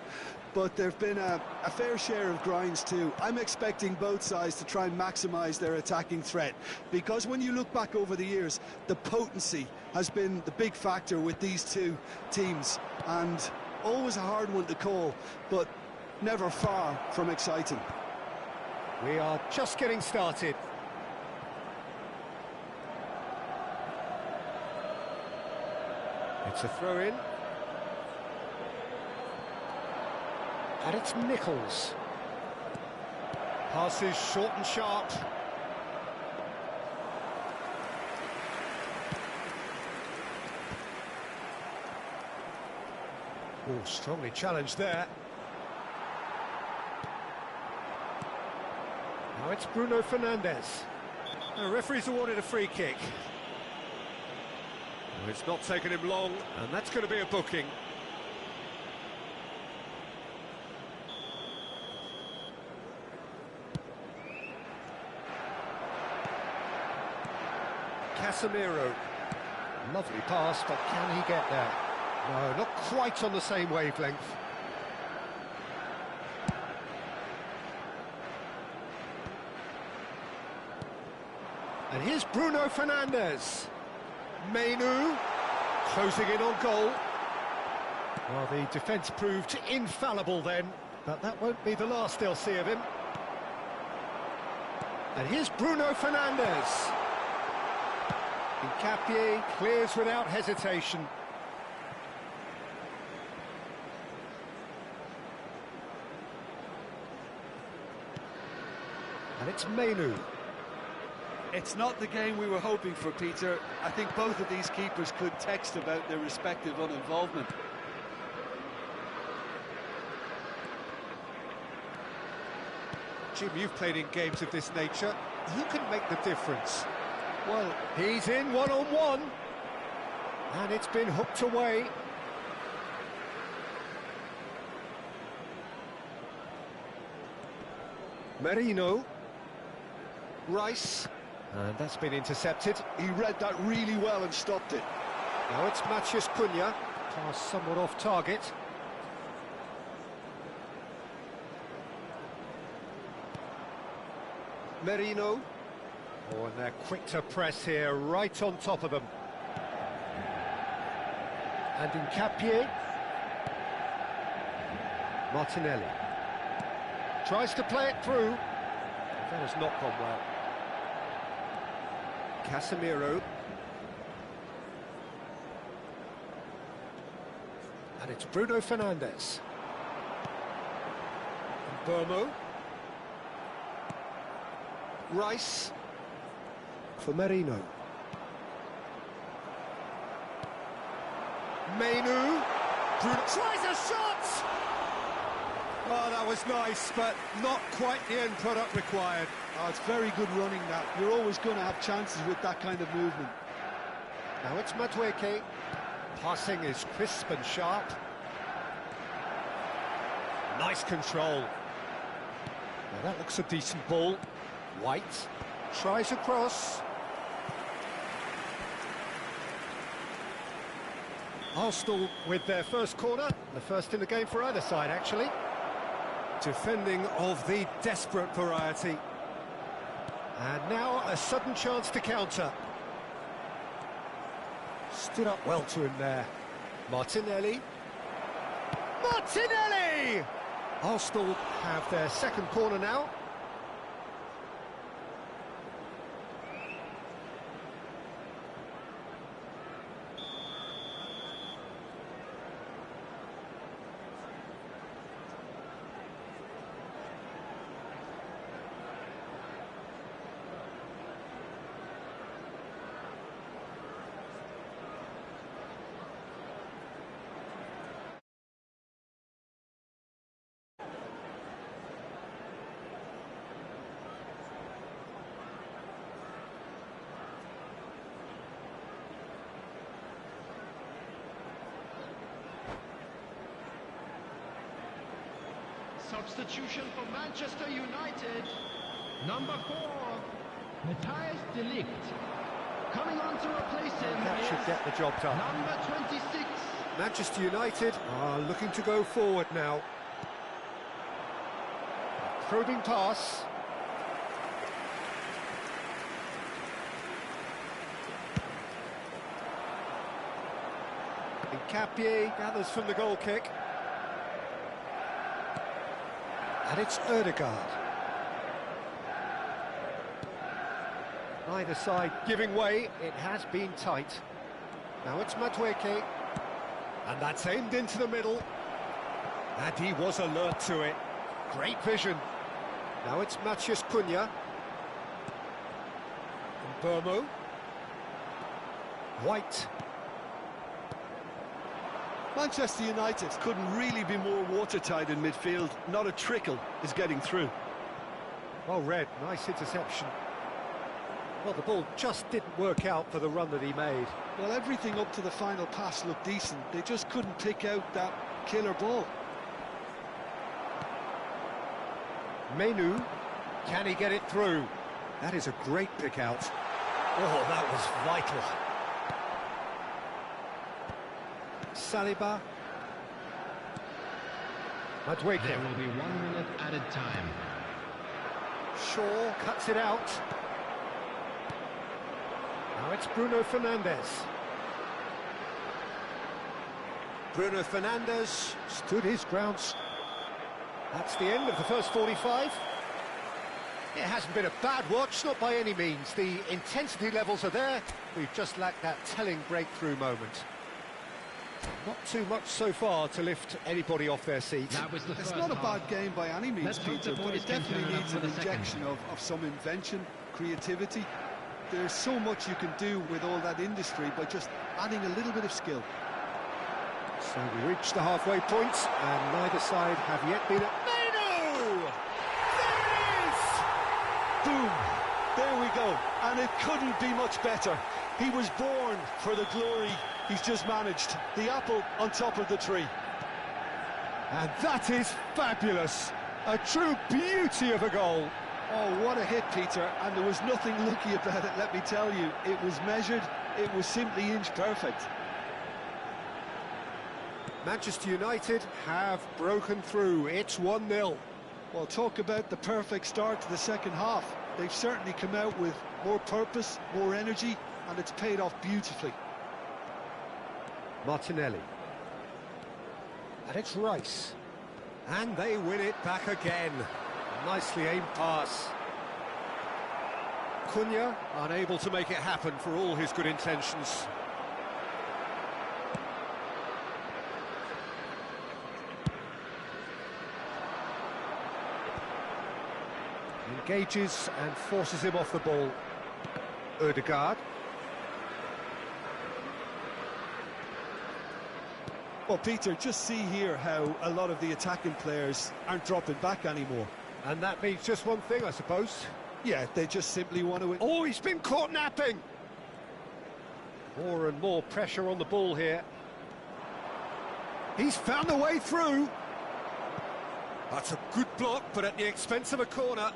But there have been a fair share of grinds too. I'm expecting both sides to try and maximise their attacking threat, because when you look back over the years, the potency has been the big factor with these two teams, and always a hard one to call, but never far from exciting. We are just getting started. It's a throw-in. And it's Nichols. Passes short and sharp. Oh, strongly challenged there. Now it's Bruno Fernandes. The referee's awarded a free kick. Well, it's not taken him long, and that's going to be a booking. Casemiro. Lovely pass, but can he get there? No, not quite on the same wavelength. And here's Bruno Fernandes. Menu, closing in on goal. Well, the defence proved infallible then, but that won't be the last they'll see of him. And here's Bruno Fernandes. Hincapié clears without hesitation. And it's Menu. It's not the game we were hoping for, Peter. I think both of these keepers could text about their respective uninvolvement. Jim, you've played in games of this nature. Who can make the difference? Well, he's in one-on-one. And it's been hooked away. Merino. Rice. And that's been intercepted. He read that really well and stopped it. Now it's Matheus Cunha. Pass somewhat off target. Merino. Oh, and they're quick to press here, right on top of them. And Hincapié. Martinelli. Tries to play it through. That has not gone well. Casemiro. And it's Bruno Fernandes. And Burmo. Rice. For Merino. Menu. Bruno tries a shot! Oh, that was nice, but not quite the end product required. Oh, it's very good running, that. You're always going to have chances with that kind of movement. Now it's Madueke. Passing is crisp and sharp. Nice control. Now that looks a decent ball. White tries across. Arsenal with their first corner. The first in the game for either side, actually. Defending of the desperate variety. And now a sudden chance to counter. Stood up well to him there. Martinelli. Martinelli! Arsenal have their second corner now. Substitution for Manchester United. Number 4, Matthias de Ligt. Coming on to replace him That should get the job done. number 26. Manchester United are looking to go forward now. Probing pass. Capier gathers from the goal kick. And it's Ødegaard. Neither side giving way. It has been tight. Now it's Madueke. And that's aimed into the middle. And he was alert to it. Great vision. Now it's Matheus Cunha. And Burmo. White. Manchester United couldn't really be more watertight in midfield. Not a trickle is getting through. Well read, nice interception. Well, the ball just didn't work out for the run that he made. Well, everything up to the final pass looked decent. They just couldn't pick out that killer ball. Menu, can he get it through? That is a great pick out. Oh, that was vital. Saliba. Madueke. There will be 1 minute added time. Shaw cuts it out. Now it's Bruno Fernandes. Bruno Fernandes. Stood his ground. That's the end of the first 45. It hasn't been a bad watch, not by any means. The intensity levels are there. We've just lacked that telling breakthrough moment. Not too much so far to lift anybody off their seat. That was the It's first not a half. bad game by any means, Let's hope Peter, the but boys it can definitely turn it up needs for an the second. injection of some invention, creativity. There's so much you can do with all that industry by just adding a little bit of skill. So we reach the halfway point, and neither side have yet been at... Menu! There it is! Boom! There we go. And it couldn't be much better. He was born for the glory he's just managed. The apple on top of the tree. And that is fabulous. A true beauty of a goal. Oh, what a hit, Peter. And there was nothing lucky about it, let me tell you. It was measured. It was simply inch perfect. Manchester United have broken through. It's 1-0. Well, talk about the perfect start to the second half. They've certainly come out with more purpose, more energy, and it's paid off beautifully. Martinelli. And it's Rice. And they win it back again. Nicely aimed pass. Cunha unable to make it happen for all his good intentions. Engages and forces him off the ball. Ødegaard. Well, Peter, just see here how a lot of the attacking players aren't dropping back anymore. And that means just one thing, I suppose. Yeah, they just simply want to... Oh, he's been caught napping! More and more pressure on the ball here. He's found a way through. That's a good block, but at the expense of a corner.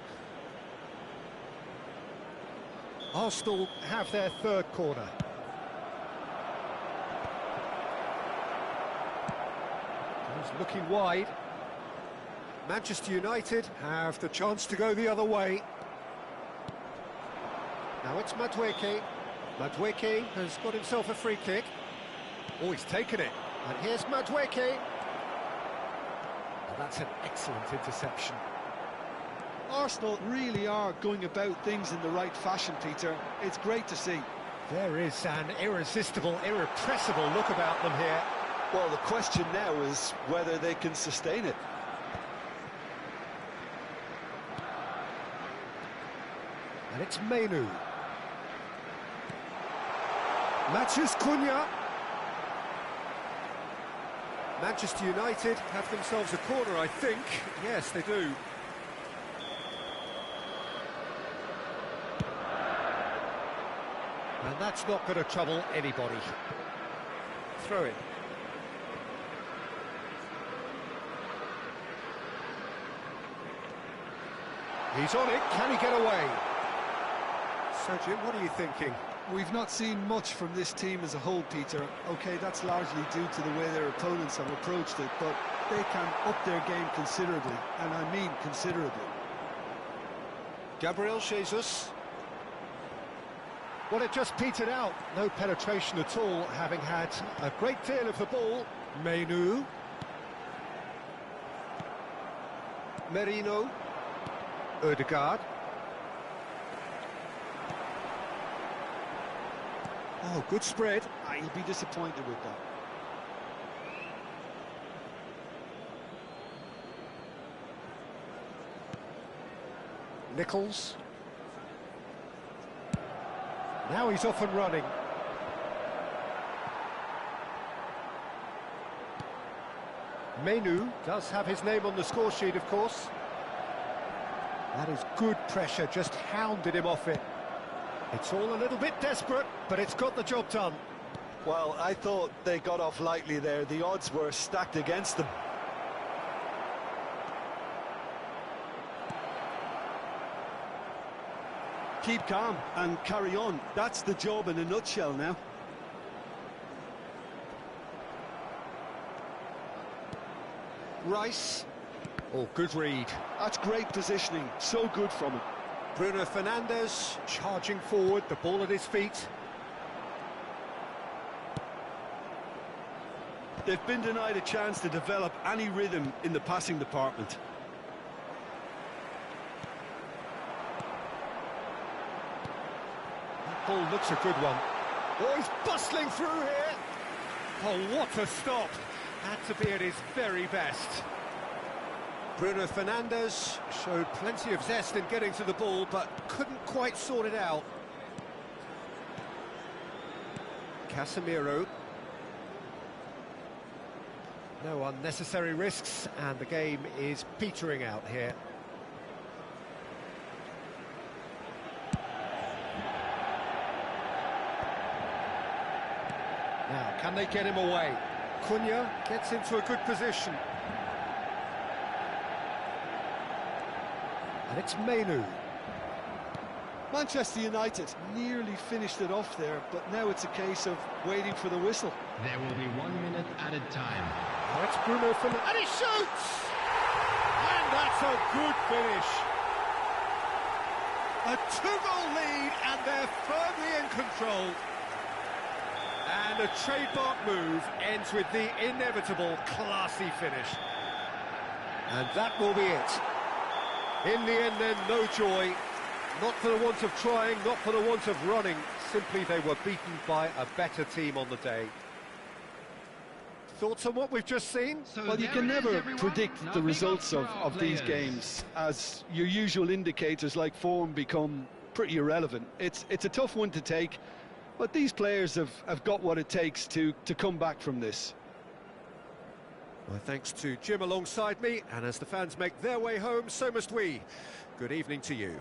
Arsenal have their third corner. He's looking wide. Manchester United have the chance to go the other way. Now it's Madueke. Madueke has got himself a free kick. Oh, he's taken it. And here's Madueke. Oh, that's an excellent interception. Arsenal really are going about things in the right fashion, Peter. It's great to see. There is an irresistible, irrepressible look about them here. Well, the question now is whether they can sustain it. And it's Menu. Matheus Cunha. Manchester United have themselves a corner, I think. Yes, they do. And that's not going to trouble anybody. Throw it. He's on it, can he get away? So, Jim, what are you thinking? We've not seen much from this team as a whole, Peter. OK, that's largely due to the way their opponents have approached it, but they can up their game considerably, and I mean considerably. Gabriel Jesus. Well, it just petered out. No penetration at all, having had a great deal of the ball. Menu. Merino. Ødegaard. Oh, good spread. He'll be disappointed with that. Nichols. Now he's off and running. Menu does have his name on the score sheet, of course. That is good pressure, just hounded him off it. It's all a little bit desperate, but it's got the job done. Well, I thought they got off lightly there. The odds were stacked against them. Keep calm and carry on. That's the job in a nutshell now. Rice. Oh, good read. That's great positioning. So good from him. Bruno Fernandes charging forward, the ball at his feet. They've been denied a chance to develop any rhythm in the passing department. That ball looks a good one. Oh, he's bustling through here. Oh, what a stop. Had to be at his very best. Bruno Fernandes showed plenty of zest in getting to the ball, but couldn't quite sort it out. Casemiro. No unnecessary risks, and the game is petering out here. Now, can they get him away? Cunha gets into a good position. And it's Menu. Manchester United nearly finished it off there, but now it's a case of waiting for the whistle. There will be 1 minute added time. That's Bruno Fernandes, and he shoots! And that's a good finish. A 2-goal lead, and they're firmly in control. And a trademark move ends with the inevitable classy finish. And that will be it. In the end then, no joy. Not for the want of trying, not for the want of running. Simply they were beaten by a better team on the day. Thoughts on what we've just seen? Well, you can never predict the results of these games, as your usual indicators like form become pretty irrelevant. It's a tough one to take, but these players have got what it takes to come back from this. My thanks to Jim alongside me, and as the fans make their way home, so must we. Good evening to you.